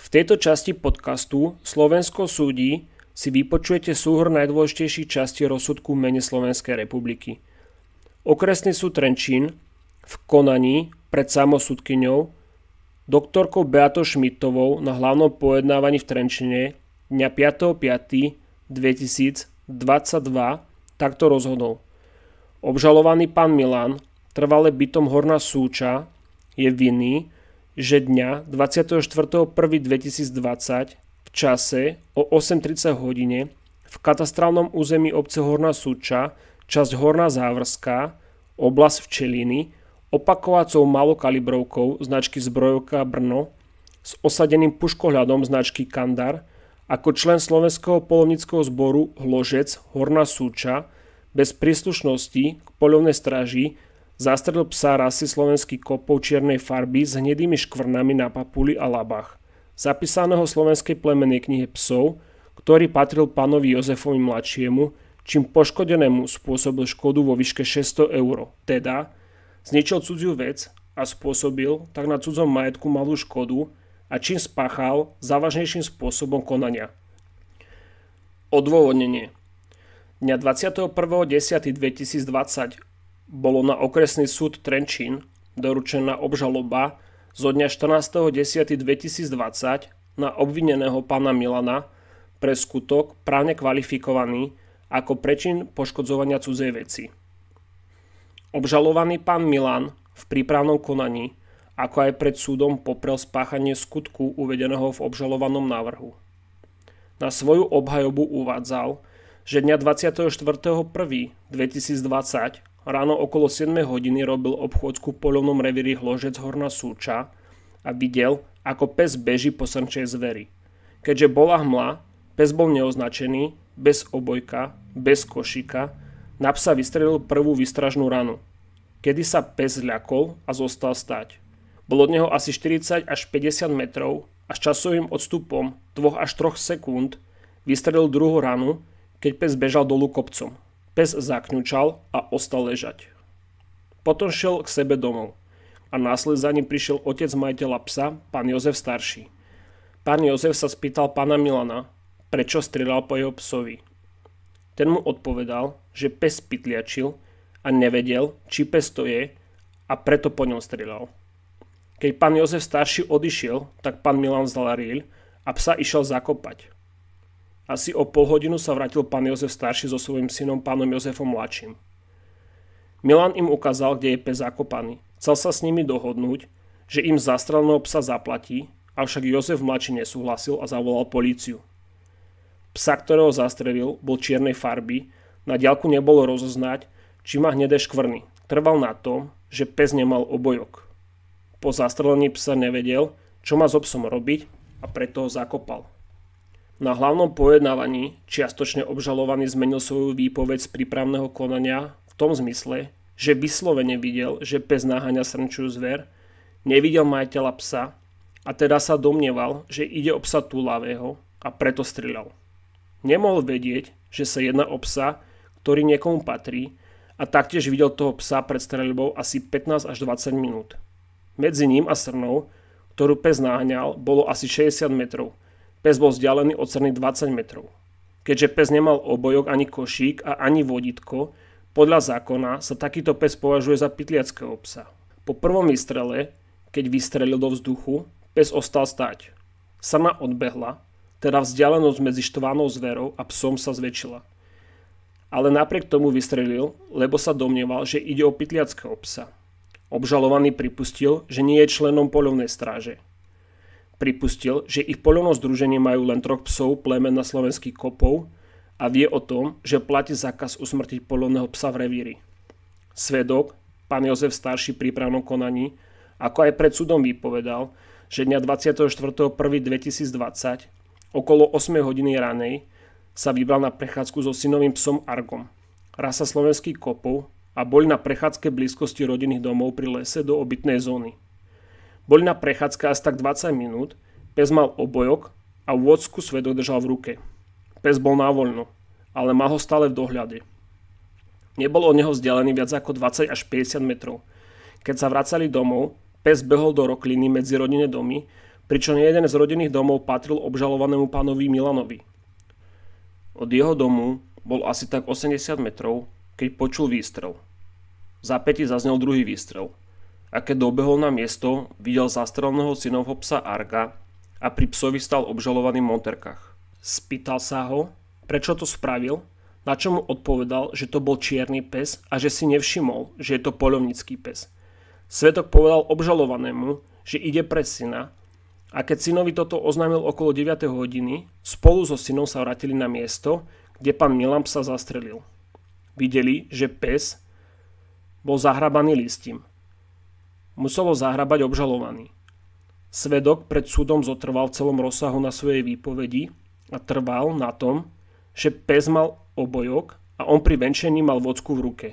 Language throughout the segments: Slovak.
V tejto časti podcastu Slovensko súdi si vypočujete súhrn najdôležitejších častí rozsudku v mene Slovenskej republiky. Okresný súd Trenčín v konaní pred samosudkyňou doktorkou Beatou Šmitovou na hlavnom pojednávaní v Trenčine dňa 5.5.2022 takto rozhodol. Obžalovaný pán Milan, trvale bytom Horná Súča, je vinný, že dňa 24.1.2020 v čase o 8:30 hodine v katastrálnom území obce Horná Súča, časť Horná Závrská, oblasť Včeliny, opakovacou malokalibrovkou značky Zbrojovka Brno s osadeným puškohľadom značky Kandar ako člen Slovenského poľovníckeho zboru Hložec Horná Súča bez príslušnosti k poľovnej stráži zastrelil psa rasy slovenský kopov čiernej farby s hnedými škvrnami na papuli a labách, zapísaného v Slovenskej plemennej knihe psov, ktorý patril pánovi Jozefovi mladšiemu, čím poškodenému spôsobil škodu vo výške 600 eur, teda zničil cudziu vec a spôsobil tak na cudzom majetku malú škodu a čím spáchal závažnejším spôsobom konania. Odôvodnenie. Dňa 21.10.2020 bolo na okresný súd Trenčín doručená obžaloba zo dňa 14.10.2020 na obvineného pána Milana pre skutok právne kvalifikovaný ako prečin poškodzovania cudzej veci. Obžalovaný pán Milan v prípravnom konaní ako aj pred súdom poprel spáchanie skutku uvedeného v obžalovanom návrhu. Na svoju obhajobu uvádzal, že dňa 24.1.2020 ráno okolo 7 hodiny robil obchôdzku v poľovnom revíri Hložec Horná Súča a videl, ako pes beží po srnčej zveri. Keďže bola hmla, pes bol neoznačený, bez obojka, bez košíka, na psa vystrelil prvú výstražnú ranu, kedy sa pes zľakol a zostal stáť. Bolo od neho asi 40 až 50 metrov a s časovým odstupom 2 až 3 sekúnd vystrelil druhú ranu, keď pes bežal dolu kopcom. Pes zakňučal a ostal ležať. Potom šiel k sebe domov a následne za ním prišiel otec majiteľa psa, pán Jozef starší. Pán Jozef sa spýtal pána Milana, prečo strieľal po jeho psovi. Ten mu odpovedal, že pes pytliačil a nevedel, či pes to je, a preto po ňom strieľal. Keď pán Jozef starší odišiel, tak pán Milan vzal rýľ a psa išiel zakopať. Asi o pol hodinu sa vrátil pán Jozef starší so svojím synom pánom Jozefom mladším. Milan im ukázal, kde je pes zakopaný. Chcel sa s nimi dohodnúť, že im zastreleného psa zaplatí, avšak Jozef mladší nesúhlasil a zavolal políciu. Psa, ktorého zastrelil, bol čiernej farby, na diaľku nebolo rozoznať, či má hnedé škvrny. Trval na tom, že pes nemal obojok. Po zastrelení psa nevedel, čo má so psom robiť, a preto ho zakopal. Na hlavnom pojednávaní čiastočne obžalovaný zmenil svoju výpoveď z prípravného konania v tom zmysle, že vyslovene videl, že pes naháňa srnčiu zver, nevidel majiteľa psa a teda sa domnieval, že ide o psa túlavého a preto strieľal. Nemohol vedieť, že sa jedná o psa, ktorý niekomu patrí, a taktiež videl toho psa pred streľbou asi 15 až 20 minút. Medzi ním a srnou, ktorú pes naháňal, bolo asi 60 metrov. Pes bol vzdialený od srny 20 metrov. Keďže pes nemal obojok ani košík a ani vodítko, podľa zákona sa takýto pes považuje za pytliackého psa. Po prvom výstrele, keď vystrelil do vzduchu, pes ostal stáť. Srna odbehla, teda vzdialenosť medzi štvanou zverou a psom sa zväčšila. Ale napriek tomu vystrelil, lebo sa domnieval, že ide o pytliackého psa. Obžalovaný pripustil, že nie je členom poľovnej stráže. Pripustil, že ich poľovné združenie majú len 3 psov plemena slovenských kopov a vie o tom, že platí zákaz usmrtiť poľovného psa v revíri. Svedok, pán Jozef starší v prípravnom konaní, ako aj pred súdom vypovedal, že dňa 24.1.2020 okolo 8 hodiny ranej sa vybral na prechádzku so synovým psom Argom, rasa slovenských kopov, a boli na prechádzke blízkosti rodinných domov pri lese do obytnej zóny. Boli na prechádzke asi tak 20 minút, pes mal obojok a vôdzku svedok držal v ruke. Pes bol návoľno, ale mal ho stále v dohľade. Nebol od neho vzdialený viac ako 20 až 50 metrov. Keď sa vracali domov, pes behol do rokliny medzi rodinné domy, pričom jeden z rodinných domov patril obžalovanému pánovi Milanovi. Od jeho domu bol asi tak 80 metrov, keď počul výstrel. V zápäti zaznel druhý výstrel a keď dobehol na miesto, videl zastreleného synovho psa Arga a pri psovi stal obžalovaný v monterkách. Spýtal sa ho, prečo to spravil, na čo mu odpovedal, že to bol čierny pes a že si nevšimol, že je to poľovnícky pes. Svedok povedal obžalovanému, že ide pre syna, a keď synovi toto oznámil okolo 9 hodiny, spolu so synom sa vrátili na miesto, kde pán Milan psa zastrelil. Videli, že pes bol zahrabaný listím. Musel ho zahrabať obžalovaný. Svedok pred súdom zotrval v celom rozsahu na svojej výpovedi a trval na tom, že pes mal obojok a on pri venčení mal vocku v ruke.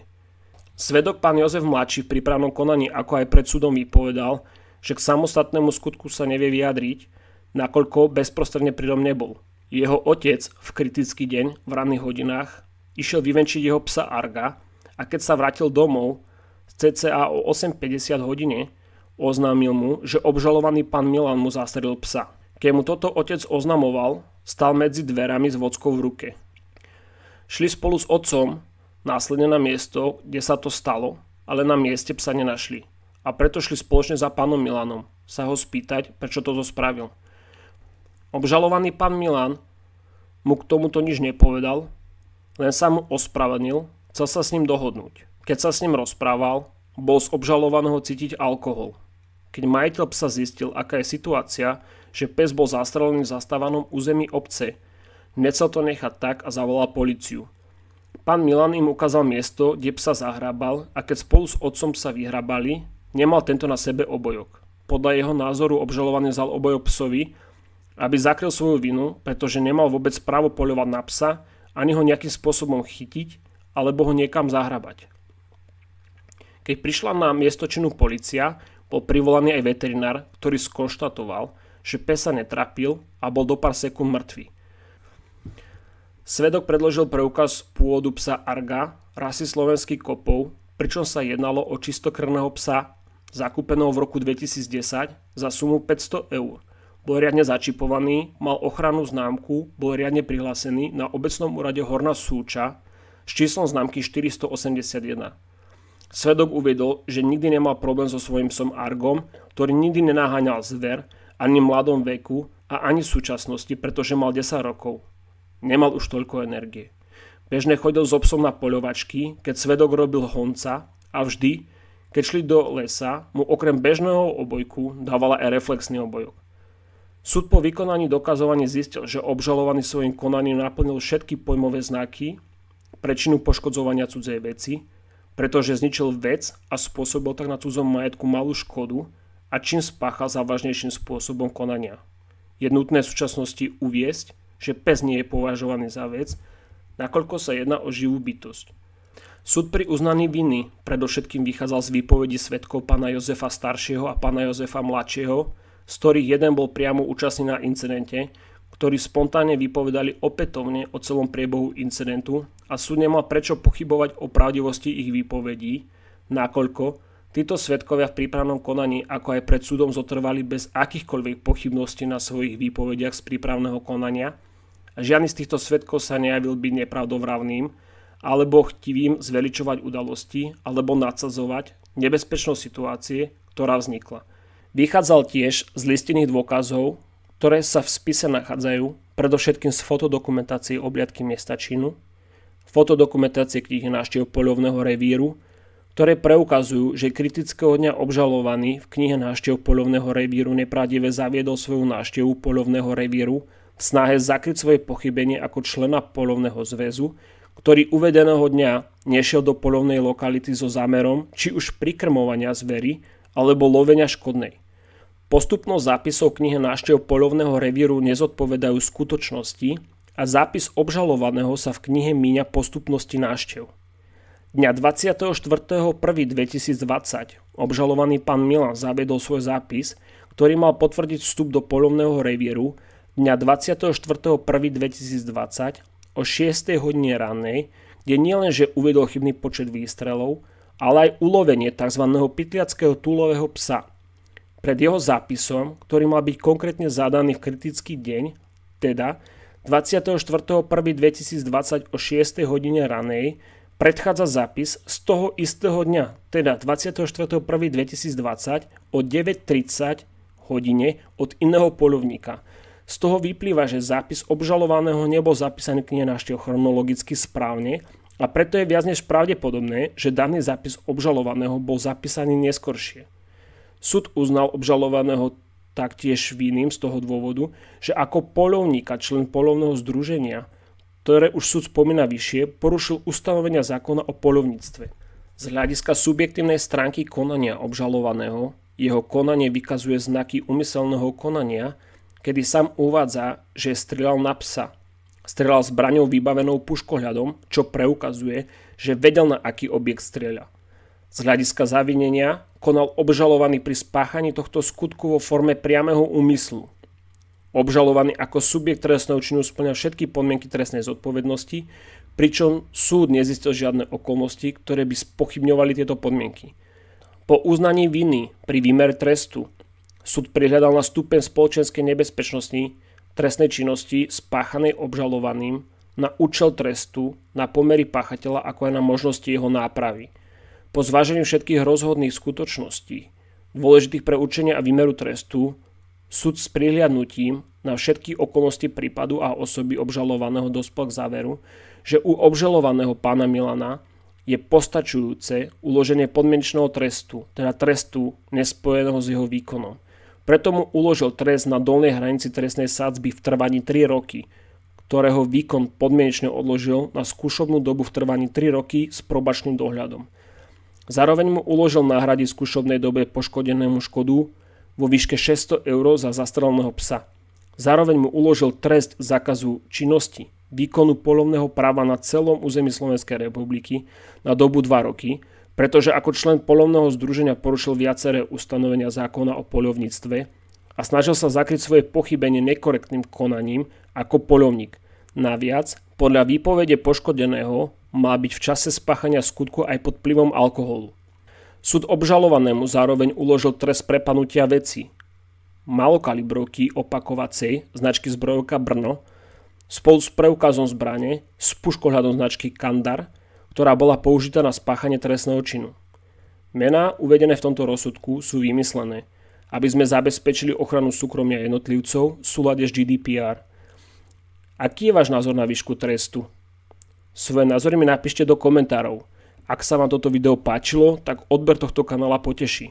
Svedok pán Jozef mladší v prípravnom konaní ako aj pred súdom vypovedal, že k samostatnému skutku sa nevie vyjadriť, nakoľko bezprostredne pri tom nebol. Jeho otec v kritický deň v ranných hodinách išiel vyvenčiť jeho psa Arga a keď sa vrátil domov cca o 8:50 hodine, oznámil mu, že obžalovaný pán Milan mu zastrelil psa. Keď mu toto otec oznamoval, stál medzi dverami s vockou v ruke. Šli spolu s otcom následne na miesto, kde sa to stalo, ale na mieste psa nenašli. A preto šli spoločne za pánom Milanom sa ho spýtať, prečo toto spravil. Obžalovaný pán Milan mu k tomuto nič nepovedal, len sa mu ospravedlnil, chcel sa s ním dohodnúť. Keď sa s ním rozprával, bol z obžalovaného cítiť alkohol. Keď majiteľ psa zistil, aká je situácia, že pes bol zastrelený v zastávanom území obce, nechcel to nechať tak a zavolal políciu. Pán Milan im ukázal miesto, kde psa zahrabal a keď spolu s otcom sa vyhrabali, nemal tento na sebe obojok. Podľa jeho názoru obžalovaný vzal obojok psovi, aby zakryl svoju vinu, pretože nemal vôbec právo poľovať na psa, ani ho nejakým spôsobom chytiť, alebo ho niekam zahrabať. Keď prišla na miesto činu polícia, bol privolaný aj veterinár, ktorý skonštatoval, že pes sa netrapil a bol do pár sekúnd mŕtvy. Svedok predložil preukaz pôvodu psa Arga, rasy slovenských kopov, pričom sa jednalo o čistokrvného psa, zakúpeného v roku 2010 za sumu 500 eur. Bol riadne začipovaný, mal ochrannú známku, bol riadne prihlásený na obecnom úrade Horná Súča s číslom známky 481. Svedok uviedol, že nikdy nemal problém so svojím psom Argom, ktorý nikdy nenaháňal zver, ani v mladom veku a ani v súčasnosti, pretože mal 10 rokov. Nemal už toľko energie. Bežne chodil so psom na poľovačky, keď svedok robil honca a vždy, keď šli do lesa, mu okrem bežného obojku dávala aj reflexný obojok. Súd po vykonaní dokazovaní zistil, že obžalovaný svojím konaním naplnil všetky pojmové znaky pre činu poškodzovania cudzej veci, pretože zničil vec a spôsobil tak na cudzom majetku malú škodu a čin spáchal závažnejším spôsobom konania. Je nutné v súčasnosti uviesť, že pes nie je považovaný za vec, nakoľko sa jedná o živú bytosť. Súd pri uznaní viny predovšetkým vychádzal z výpovedí svedkov pána Jozefa staršieho a pána Jozefa mladšieho, z ktorých jeden bol priamo účastný na incidente, ktorí spontánne vypovedali opätovne o celom priebehu incidentu a súd nemal prečo pochybovať o pravdivosti ich výpovedí, nakoľko títo svedkovia v prípravnom konaní ako aj pred súdom zotrvali bez akýchkoľvek pochybností na svojich výpovediach z prípravného konania a žiadny z týchto svedkov sa nejavil byť nepravdovravným alebo chtivým zveličovať udalosti alebo nadsadzovať nebezpečnosť situácie, ktorá vznikla. Vychádzal tiež z listinných dôkazov, ktoré sa v spise nachádzajú, predovšetkým z fotodokumentácie obliadky miesta činu, fotodokumentácie knihy návštev poľovného revíru, ktoré preukazujú, že kritického dňa obžalovaný v knihe návštev poľovného revíru nepravdive zaviedol svoju návštevu poľovného revíru v snahe zakryť svoje pochybenie ako člena poľovného zväzu, ktorý uvedeného dňa nešiel do poľovnej lokality so zámerom či už prikrmovania zvery alebo lovenia škodnej. Postupnosť zápisov knihe návštev poľovného revíru nezodpovedajú skutočnosti a zápis obžalovaného sa v knihe míňa postupnosti návštev. Dňa 24.1.2020 obžalovaný pán Milan zaviedol svoj zápis, ktorý mal potvrdiť vstup do poľovného revíru dňa 24.1.2020 o 6. hodine rannej, kde nielenže uviedol chybný počet výstrelov, ale aj ulovenie tzv. Pytliackého túlového psa. Pre pred jeho zápisom, ktorý mal byť konkrétne zadaný v kritický deň, teda 24.1.2020 o 6. hodine ranej, predchádza zápis z toho istého dňa, teda 24.1.2020 o 9:30 hodine od iného poľovníka. Z toho vyplýva, že zápis obžalovaného nebol zapísaný knihe návštev chronologicky správne a preto je viac než pravdepodobné, že daný zápis obžalovaného bol zapísaný neskoršie. Súd uznal obžalovaného taktiež vinným z toho dôvodu, že ako poľovník a člen poľovného združenia, ktoré už súd spomína vyššie, porušil ustanovenia zákona o poľovníctve. Z hľadiska subjektívnej stránky konania obžalovaného, jeho konanie vykazuje znaky úmyselného konania, kedy sám uvádza, že strieľal na psa. Strieľal zbraňou vybavenou puškohľadom, čo preukazuje, že vedel, na aký objekt strieľa. Z hľadiska zavinenia konal obžalovaný pri spáchaní tohto skutku vo forme priameho úmyslu. Obžalovaný ako subjekt trestného činu spĺňa všetky podmienky trestnej zodpovednosti, pričom súd nezistil žiadne okolnosti, ktoré by spochybňovali tieto podmienky. Po uznaní viny pri výmere trestu súd prihľadal na stupeň spoločenskej nebezpečnosti trestnej činnosti spáchanej obžalovaným, na účel trestu, na pomery páchateľa ako aj na možnosti jeho nápravy. Po zvážení všetkých rozhodných skutočností, dôležitých pre určenie a výmeru trestu, súd s prihliadnutím na všetky okolnosti prípadu a osoby obžalovaného dospel k záveru, že u obžalovaného pána Milana je postačujúce uloženie podmienečného trestu, teda trestu nespojeného s jeho výkonom. Preto mu uložil trest na dolnej hranici trestnej sadzby v trvaní 3 roky, ktorého výkon podmienečne odložil na skúšobnú dobu v trvaní 3 roky s probačným dohľadom. Zároveň mu uložil nahradiť v skúšobnej dobe poškodenému škodu vo výške 600 eur za zastreleného psa. Zároveň mu uložil trest zákazu činnosti, výkonu poľovného práva na celom území Slovenskej republiky na dobu 2 roky, pretože ako člen poľovného združenia porušil viaceré ustanovenia zákona o poľovníctve a snažil sa zakryť svoje pochybenie nekorektným konaním ako poľovník. Naviac, podľa výpovede poškodeného má byť v čase spáchania skutku aj pod vplyvom alkoholu. Súd obžalovanému zároveň uložil trest prepadnutia veci malokalibrovky opakovacej značky zbrojovka Brno spolu s preukazom zbrane s puškohľadom značky Kandar, ktorá bola použitá na spáchanie trestného činu. Mená uvedené v tomto rozsudku sú vymyslené, aby sme zabezpečili ochranu súkromia jednotlivcov v súlade s GDPR. Aký je váš názor na výšku trestu? Svoje názory mi napíšte do komentárov. Ak sa vám toto video páčilo, tak odber tohto kanála poteší.